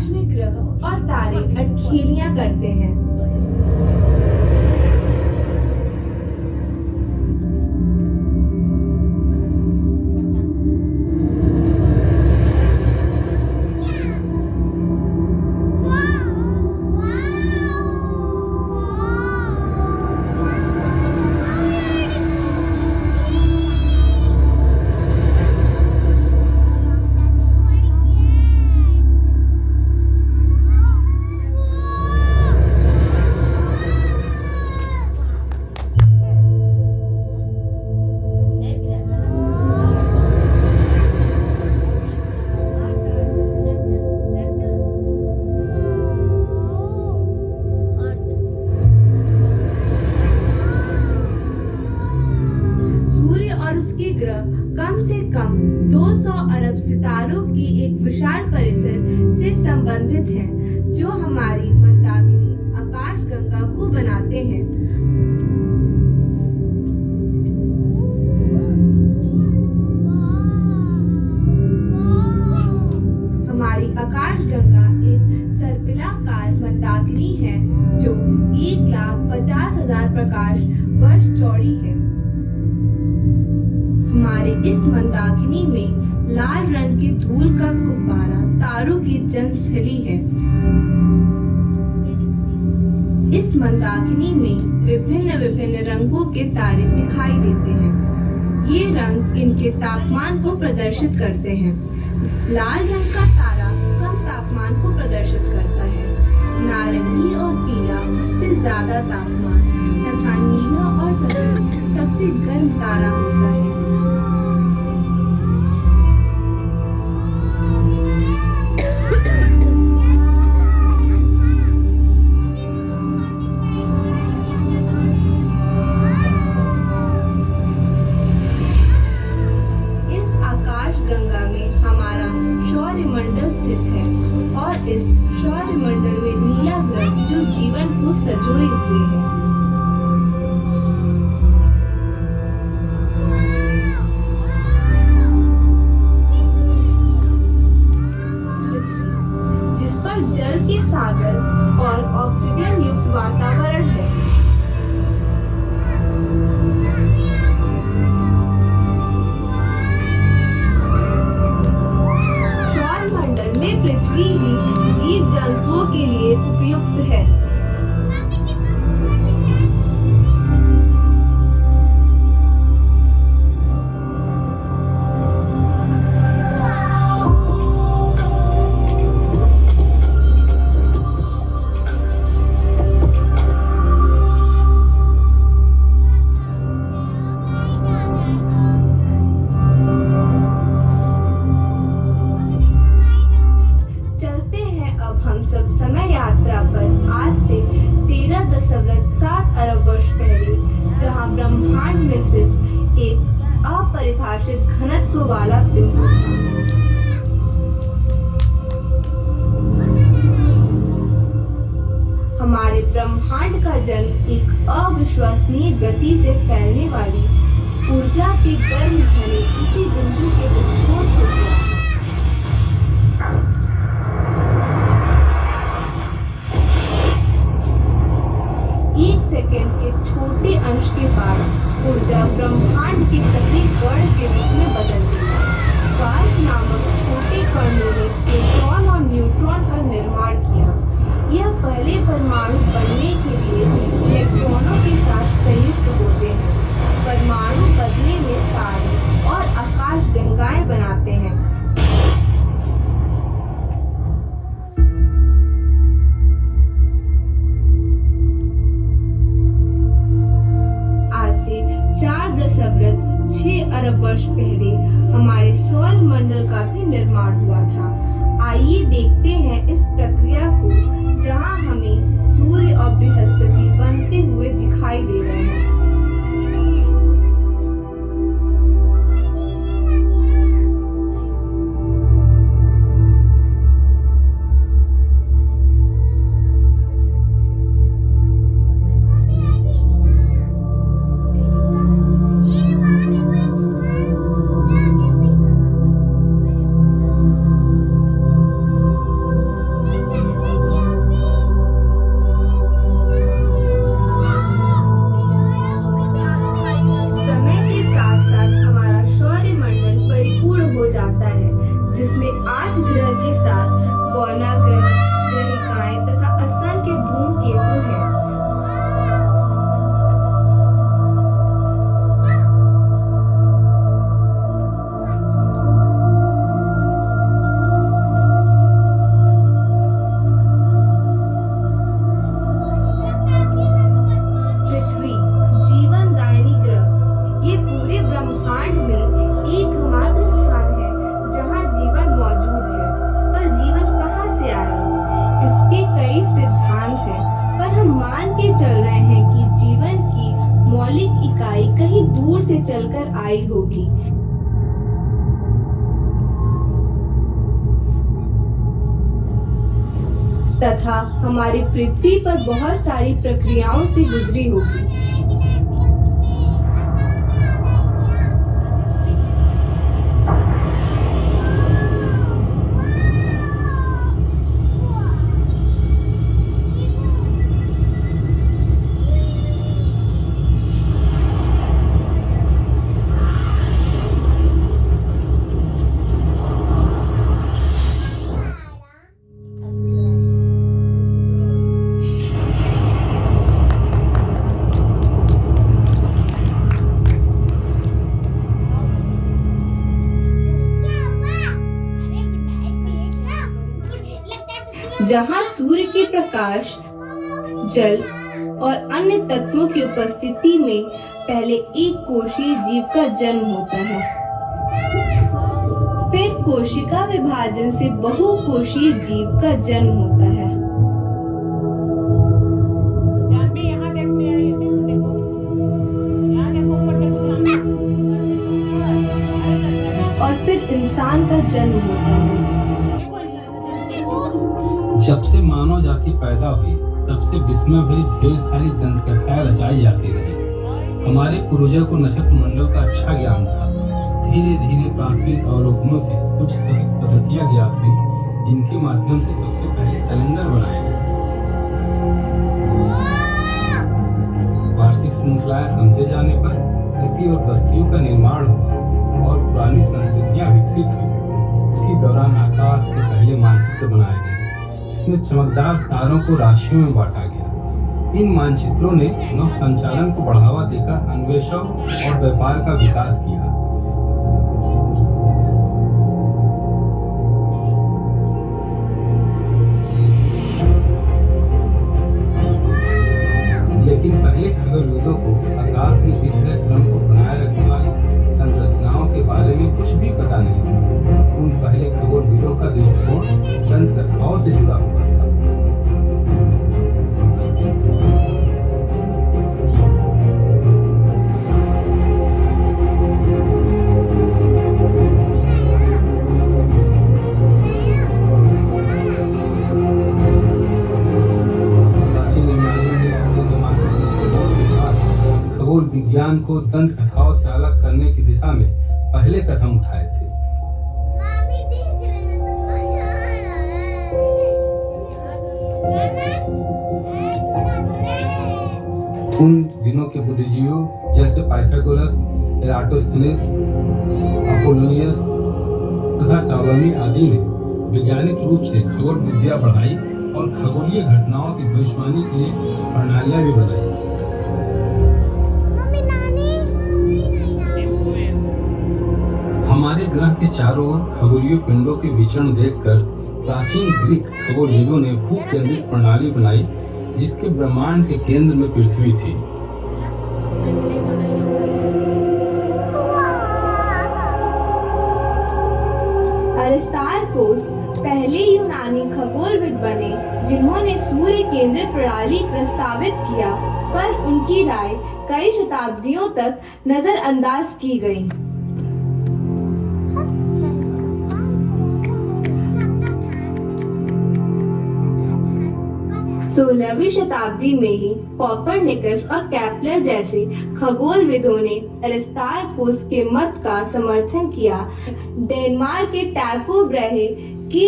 आकाश में ग्रह और तारे अटखेलियां करते हैं। ग्रह कम से कम 200 अरब सितारों की एक विशाल परिसर से संबंधित हैं, जो हमारी मंदाकिनी आकाशगंगा को बनाते हैं। हमारी आकाशगंगा एक सर्पिलाकार मंदाकिनी है, जो 1,50,000 प्रकाश वर्ष चौड़ी है। हमारे इस मंदाकिनी में लाल रंग के धूल का गुब्बारा तारों की जन्मस्थली है। इस मंदाकिनी में विभिन्न विभिन्न रंगों के तारे दिखाई देते हैं। ये रंग इनके तापमान को प्रदर्शित करते हैं। लाल रंग का तारा कम तापमान को प्रदर्शित करता है। नारंगी और पीला उससे ज्यादा तापमान तथा नीला और सफेद सबसे गर्म तारा होता है। इस सौरमंडल में नीला ग्रह जो जीवन को सजोए हुए है। पृथ्वी, जिस पर जल के सागर और ऑक्सीजन युक्त वातावरण है। सौरमंडल में पृथ्वी भी जीव जंतुओं के लिए उपयुक्त है। हम सब समय यात्रा पर आज से 13.7 अरब वर्ष पहले, जहां ब्रह्मांड में सिर्फ एक अपरिभाषित घनत्व वाला बिंदु था। हमारे ब्रह्मांड का जन्म एक अविश्वसनीय गति से फैलने वाली ऊर्जा के गर्म घने इसी बिंदु के विस्फोट से हुआ। एक सेकंड के छोटे अंश के बाद ऊर्जा ब्रह्मांड के पहले कण के रूप में बदल गई। क्वार्क नामक छोटे कणों ने प्रोटॉन और न्यूट्रॉन का निर्माण किया। यह पहले परमाणु बनने के लिए इलेक्ट्रॉनों के साथ संयुक्त होते हैं। परमाणु बदले में तारे और आकाशगंगाएं बनाते हैं। आज से 4.6 अरब वर्ष पहले हमारे सौरमंडल का भी निर्माण हुआ था। आइए देखते हैं इस प्रक्रिया को, जहां हमें सूर्य और बृहस्पति बनते हुए दिखाई दे रहे हैं। से चलकर आई होगी। तथा हमारी पृथ्वी पर बहुत सारी प्रक्रियाओं से गुजरी होगी। जहाँ सूर्य के प्रकाश, जल और अन्य तत्वों की उपस्थिति में पहले एक कोशीय जीव का जन्म होता है, फिर कोशिका विभाजन से बहुकोशीय जीव का जन्म होता है। यहाँ देखने आई थे, देखो यहाँ देखो ऊपर देखो, और फिर इंसान का जन्म होता है। जब से मानव जाति पैदा हुई तब से विस्मय भरी ढेर सारी दंत कथाएं रचाई जाती रही। हमारे पूर्वजों को नक्षत्र मंडल का अच्छा ज्ञान था। धीरे धीरे प्राथमिक अवलोकनों से कुछ सही पद्धतियां ज्ञात हुई, जिनके माध्यम से सबसे पहले कैलेंडर बनाए गए। वार्षिक श्रृंखलाएं समझे जाने पर कृषि और बस्तियों का निर्माण हुआ और पुरानी संस्कृतियां विकसित हुई। उसी दौरान आकाश के पहले मानचित्र बनाए गए, इसमें चमकदार तारों को राशियों में बांटा गया। इन मानचित्रों ने नौ संचालन को बढ़ावा देकर अन्वेषण और व्यापार का विकास किया। लेकिन पहले खगोलविदों को आकाश में दिख रहे क्रम को बनाए रखने वाली संरचनाओं के बारे में कुछ भी पता नहीं था। उन पहले खगोलविदों का दृष्टिकोण दंत कथाओं से जुड़ा हुआ था। खगोल विज्ञान को दंत कथाओं से अलग करने की दिशा में पहले कदम उठाए थे। उन दिनों के बुद्धिजीवियों जैसे पाइथागोरस, एराटोस्थेनेस, अपोलोनियस तथा टॉलमी आदि ने वैज्ञानिक रूप से खगोल विद्या बढ़ाई और खगोलीय घटनाओं की भविष्यवाणी के लिए प्रणालियां भी बनाई। हमारे ग्रह के चारों ओर खगोलीय पिंडों के विचरण देखकर प्राचीन ग्रीक खगोलविदों ने भू केंद्रित प्रणाली बनाई, जिसके ब्रह्मांड के केंद्र में पृथ्वी थी। अरिस्टार्कोस पहले यूनानी खगोलविद बने जिन्होंने सूर्य केंद्रित प्रणाली प्रस्तावित किया, पर उनकी राय कई शताब्दियों तक नजरअंदाज की गई। 16वीं शताब्दी में ही कोपरनिकस और केपलर जैसे खगोलविदों ने अरिस्टार्कोस के मत का समर्थन किया। डेनमार्क के टाइको ब्रेहे की